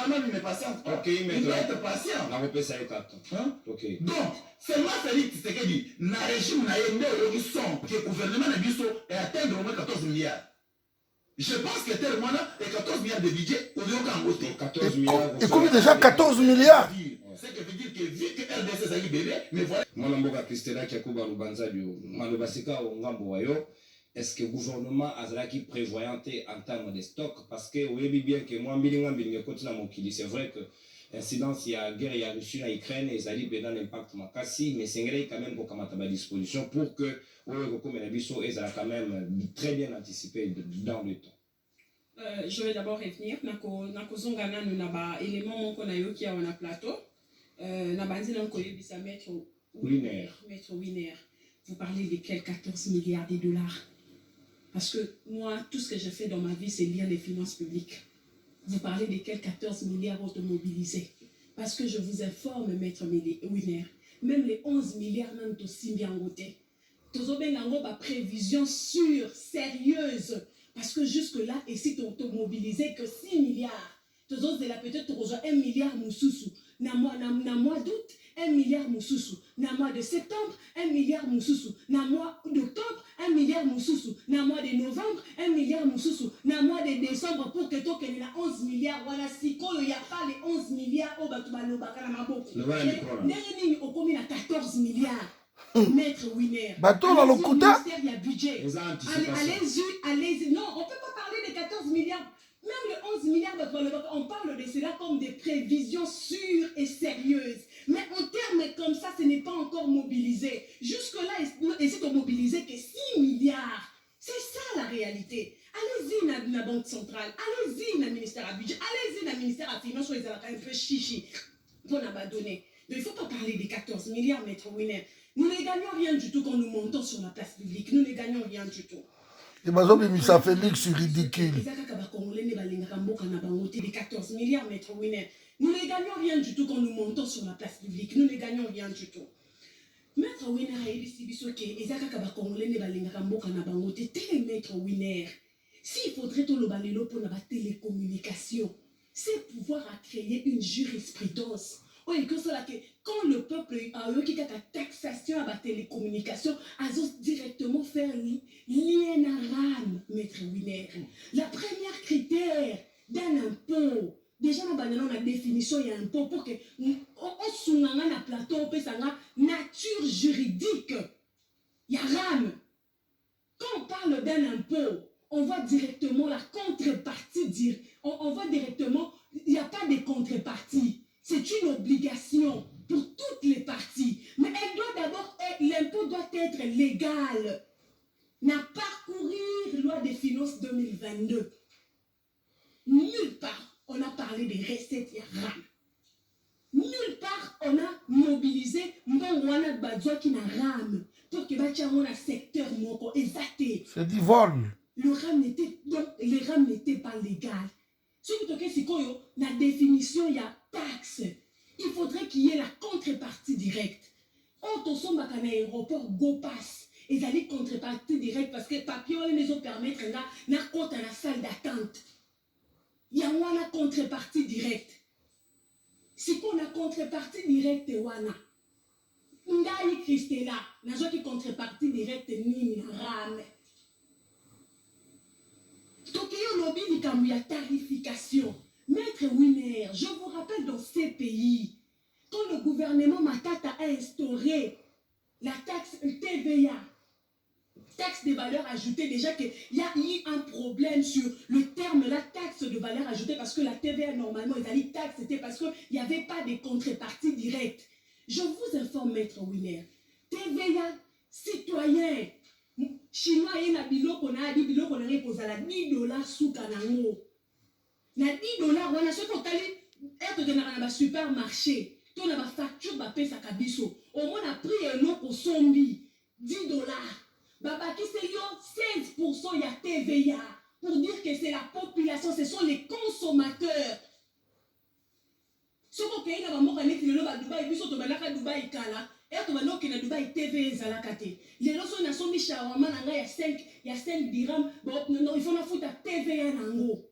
normalement, il ne patiente pas. Ok, mais il doit être patient. On a ça hein? Ok. Donc, seulement Félix Tshisekedi, dans le régime, le gouvernement a dit et atteindre au moins 14 milliards. Je pense que tel moment et 14 milliards de budget au lieu qu'en côté. 14 milliards. Et combien déjà 14 milliards? Ce qui veut dire que vu que RDC a bébé, mais voilà. Mon amboka Christela Kiakuba Lubanza du Malobasika au Ngamboyo. Est-ce que le gouvernement a qui prévoyante en termes de stock? Parce que vous savez bien que moi, c'est vrai que l'incidence, il y a guerre, il y a Russie, il y a Ukraine, et ça a bien l'impact makasi, mais c'est quand même pour mettre à disposition pour que ils aient quand même très bien anticipé dans le temps. Je vais d'abord revenir. Nakozongana nous n'aba élément qu'on a eu qui a un plateau. Nabandi n'encoye bisa maître Winner. Vous parlez de quels 14 milliards de dollars? Parce que moi, tout ce que j'ai fait dans ma vie, c'est lire les finances publiques. Vous parlez de quels 14 milliards automobilisés? Parce que je vous informe, maître Winner, même les 11 milliards n'ont aussi bien voté. Tous les prévision sûre, sérieuse. Parce que jusque-là, ici, automobilisé que 6 milliards. Tous les peut-être 1 milliard moussoussou. Na mois d'août, 1 milliard moussoussou. Na mois de septembre, 1 milliard moussoussou. Na mois d'octobre, 1 milliard moussoussou. Na mois de novembre, 1 milliard moussoussou. Na mois de décembre, pour que toi, il y a 11 milliards. Voilà, si il n'y a pas les 11 milliards, au Batoubalobaka, na maboko. N'est-ce au combien 14 milliards. Maître Winner. Bateau dans le quota. Il y a budget. Allez-y. Non, on ne peut pas parler de 14 milliards. Même les 11 milliards, on parle de cela comme des prévisions sûres et sérieuses. Mais en termes comme ça, ce n'est pas encore mobilisé. Jusque-là, ils sont mobilisés que 6 milliards. C'est ça la réalité. Allez-y dans la Banque centrale. Allez-y dans le ministère à budget. Allez-y dans le ministère à finance. Ils ont un peu chichi pour n'abandonner. Donc il ne faut pas parler des 14 milliards, maître Winner. Nous ne gagnons rien du tout quand nous montons sur la place publique. Nous ne gagnons rien du tout. Et maintenant, ça fait Félix ridicule. Des 14 milliards, maître Winner. Nous ne gagnons rien du tout quand nous montons sur la place publique. Nous ne gagnons rien du tout. Maître Winner a dit maître Winner. S'il faudrait tout le balelo pour la télécommunication, c'est pouvoir créer une jurisprudence. Quand le peuple a eu la taxation à la télécommunication, ils ont directement faire lien à RAM, maître Winner. La première critère d'un impôt, déjà dans la définition, il y a un impôt pour que on souligne un plateau, on peut nature juridique. Il y a RAM. Quand on parle d'un impôt, on voit directement la contrepartie. On voit directement, il n'y a pas de contrepartie. C'est une obligation pour toutes les parties. Mais elle doit d'abord, l'impôt doit être légal. N'a parcourir loi des finances 2022. Nulle part, on a parlé des recettes RAM. Nulle part, on a mobilisé Mbangwana Badzwa qui n'a RAM. Pour que le secteur moko exacté. C'est du vol. Le RAM n'était pas légal. Ce qui est la définition, il y a taxe. Il faudrait qu'il y ait la contrepartie directe. On a un aéroport GoPass. Ils allaient contrepartie directe parce que papier, les ont permettre de compte à la salle d'attente. Il y a une contrepartie directe. Si on a contrepartie directe, wana. Ngai Christella, n'a pas contrepartie directe ni rame. Donc, il y a une tarification. Maître Winner, je vous rappelle dans ces pays, quand le gouvernement Matata a instauré la taxe TVA, taxe de valeur ajoutée, déjà qu'il y a eu un problème sur le terme la taxe de valeur ajoutée, parce que la TVA, normalement, ils allaient taxe, c'était parce qu'il n'y avait pas de contrepartie directe. Je vous informe, Maître Winner, TVA, citoyen, Chinois, il y a biloko na di biloko na repozala $10 sous kanango. Na $10, on a ce qu'on tali être dans un supermarché. On a ma facture, ma paie sa kabiso. Au moins, on a pris un nom pour sombi. $10. Baba qui c'est yo 16% il y a TVA. Pour dire que c'est la population, ce sont les consommateurs. Ce qu'on a dans mon année, il y a Dubaï, puis surtout dans Dubaï, Kala. Et tu vas nous qui na Dubaï TV zalakate. Les lorsons na sombi shawarma nanga il y a 5 dirhams. Bon non il faut na foutre TVA nango.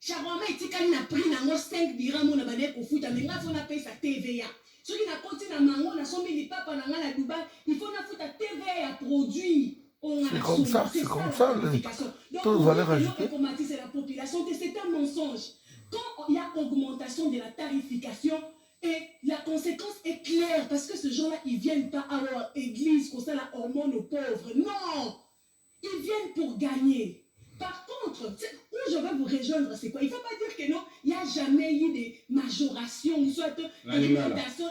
Charoma etikali na prix nango 5 dirhams on a bané kofuta mais nga fona paye sa TVA. Ce qui n'a continué à mango na sombi li papa na nga na Dubaï, il faut na futa TVA à produit. C'est comme ça, c'est comme ça. Tout va les rajouter. C'est la population, c'est un mensonge. Quand il y a augmentation de la tarification, et la conséquence est claire, parce que ces gens-là, ils ne viennent pas à leur église comme ça, la hormone aux pauvres. Non! Ils viennent pour gagner. Par contre, où je veux vous rejoindre, c'est quoi? Il ne faut pas dire que non, il n'y a jamais eu des majorations, soit d'augmentation.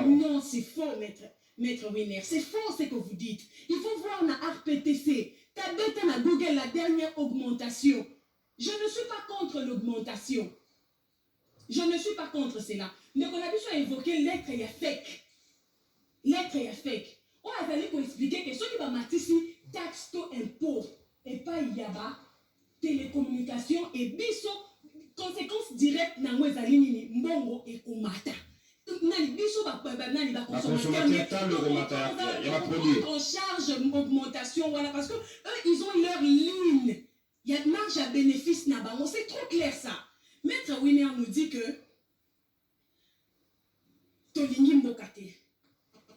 Non, c'est faux, maître Winer. C'est faux ce que vous dites. Il faut voir la RPTC. Tapez dans Google la dernière augmentation. Je ne suis pas contre l'augmentation. Je ne suis pas contre cela. Mais on a besoin d'évoquer l'être et fake. L'être et fake. On a fallu pour expliquer que ceux qui vont mettre ici, taxe to impôt, et pas yaba, télécommunication et biso, conséquence directe dans les lignes mbongo et komata. Nani biso ba consommateur en charge augmentation voilà parce que eux ils ont leur ligne. Il y a marge à bénéfice là-bas. C'est trop clair ça. Maître Winer nous dit que Tolingi Mbokate,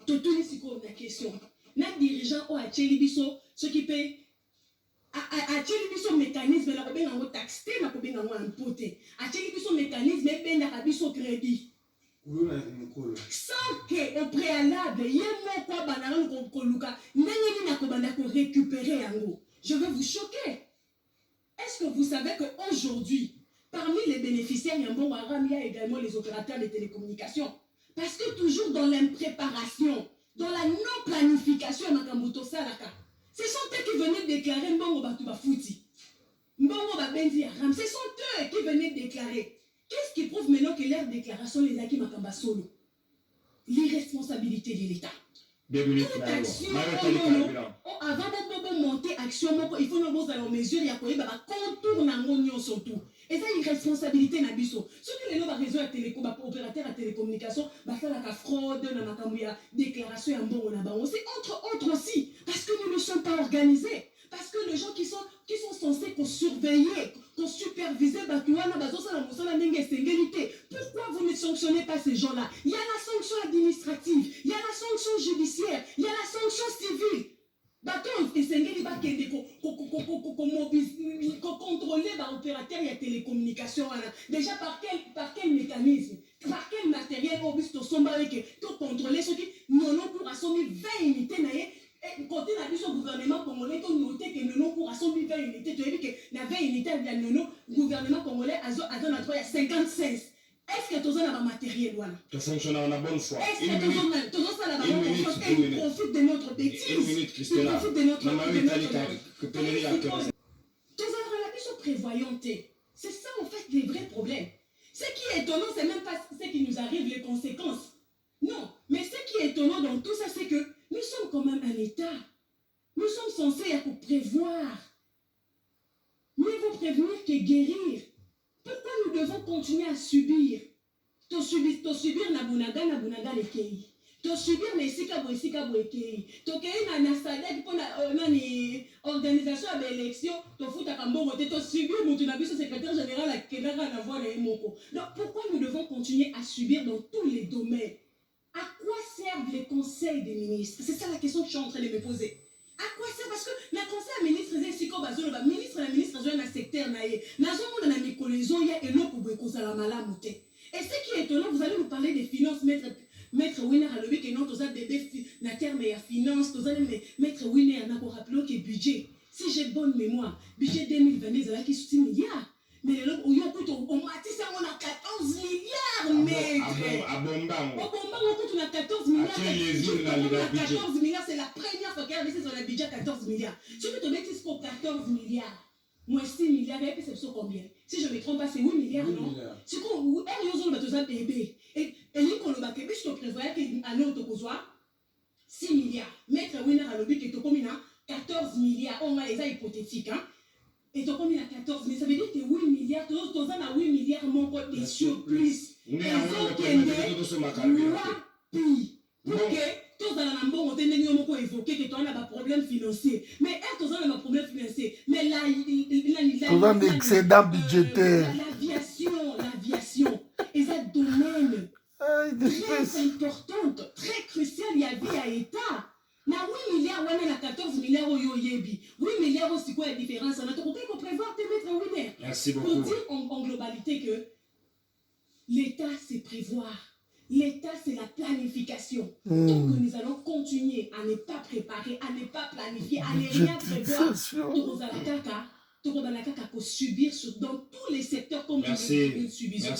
Totoni Siko na question. Na dirigeant au Acheli Biso, ce qui paye Acheli Biso mécanisme la kobenga ngo taxé na kobenga ngo impoté. Acheli Biso mécanisme benda ka biso crédit. Sans que au préalable, il y a quoi banana koluka, ndenge na kobanda ko récupérer yango. Je vais vous choquer. Est-ce que vous savez qu'aujourd'hui, parmi les bénéficiaires, il y a également les opérateurs de télécommunications? Parce que toujours dans l'impréparation, dans la non-planification, ce sont eux qui venaient déclarer Mbongo Batuba Fouti. Mbongo Babenzi Aram. Ce sont eux qui venaient déclarer. Qu'est-ce qui prouve maintenant que leur déclaration les acquis Makamba Solo? L'irresponsabilité de l'État. Toute action, avant de monter action, il faut nous voir mesure, il y a contour n'angonio surtout. Et ça, irresponsabilité n'abisso. Ceux qui les réseau à télécom, opérateur à télécommunication, la fraude, la déclaration en bon, c'est entre autres aussi, parce que nous ne sommes pas organisés. Parce que les gens qui sont censés qu'on surveiller, qu'on superviser, pourquoi vous ne sanctionnez pas ces gens-là? Il y a la sanction administrative, il y a la sanction judiciaire, il y a la sanction civile. Contrôler l'opérateur et la télécommunication. Déjà par quel mécanisme, par quel matériel au but de contrôler ceux qui n'ont pour assommer 20 unités. Et côté du gouvernement congolais, on noté que nous pour assommer 20 unités. Tu as vu que la 20 unités de gouvernement congolais a 56. Est-ce que tu as un matériel? Tu fonctionnes en la bonne foi. Est-ce que tu as un matériel? Profite de notre bêtise. Une minute, Christina. Profite de notre prévoyanté. C'est ça en fait les vrais problèmes. Ce qui est étonnant, c'est même pas ce qui nous arrive, les conséquences. Non, mais ce qui est étonnant dans tout ça, c'est que nous sommes quand même un État. Nous sommes censés prévoir. Mieux vaut prévenir que guérir. Pourquoi nous devons continuer à subir? Subir nabunaga les pays. Subir les sikabo ekei. Na sadek pour la organisation de l'élection, futa kambongo te subir mon tunabiso secrétaire général à Kenara na voix les moko. Donc pourquoi nous devons continuer à subir dans tous les domaines? À quoi servent les conseils des ministres? C'est ça la question que je suis en train de me poser. À quoi sert? Parce que le conseil des ministres, la ministre dans un secteur, et ce qui est étonnant, vous allez nous parler des finances, maître Winer a levé que non, tous les bébés, la terme et la finance, tous les maître Winer n'a pas rappelé que budget. Si j'ai bonne mémoire, budget 2022, il y a 6 milliards. Mais on m'a dit ça, on a 14 milliards, maître. On a 14 milliards. 14 milliards, c'est la première fois qu'il y a investi sur le budget 14 milliards. Si tu te mets pour 14 milliards, moins 6 milliards, et puis c'est combien? Si je ne me trompe pas, c'est 8 milliards, non? C'est quoi? Et je te prévoyais qu'à l'autre besoin, 6 milliards. Maître Winer a lobby que tu as 14 milliards. On a les hypothétiques, hein? Et tu as combien à 14 milliards? Ça veut dire que 8 milliards, tu as 8 milliards, mon pote, des surplus. Et donc, ok, tous dans la bon, on t'a évoqué que tu as un problème financier. Mais est-ce que tu as un problème financier? Mais là, tu as tant d'excédents budgétaires. L'aviation. Et ça domaine Aïe, très d'espèces. importante, très cruciale, il y avait à l'État. Na 8 milliards, on a 14 milliards au yoyebi. 8 milliards aussi, quoi la différence? On a tout compris qu'on prévoit te mettre winner. Merci Pour beaucoup. dire en globalité que l'État, c'est prévoir. L'État, c'est la planification. Donc, nous allons continuer à ne pas préparer, à ne pas planifier, à ne rien prévoir. Tokozala kaka, pour subir dans tous les secteurs comme Merci. une subissons.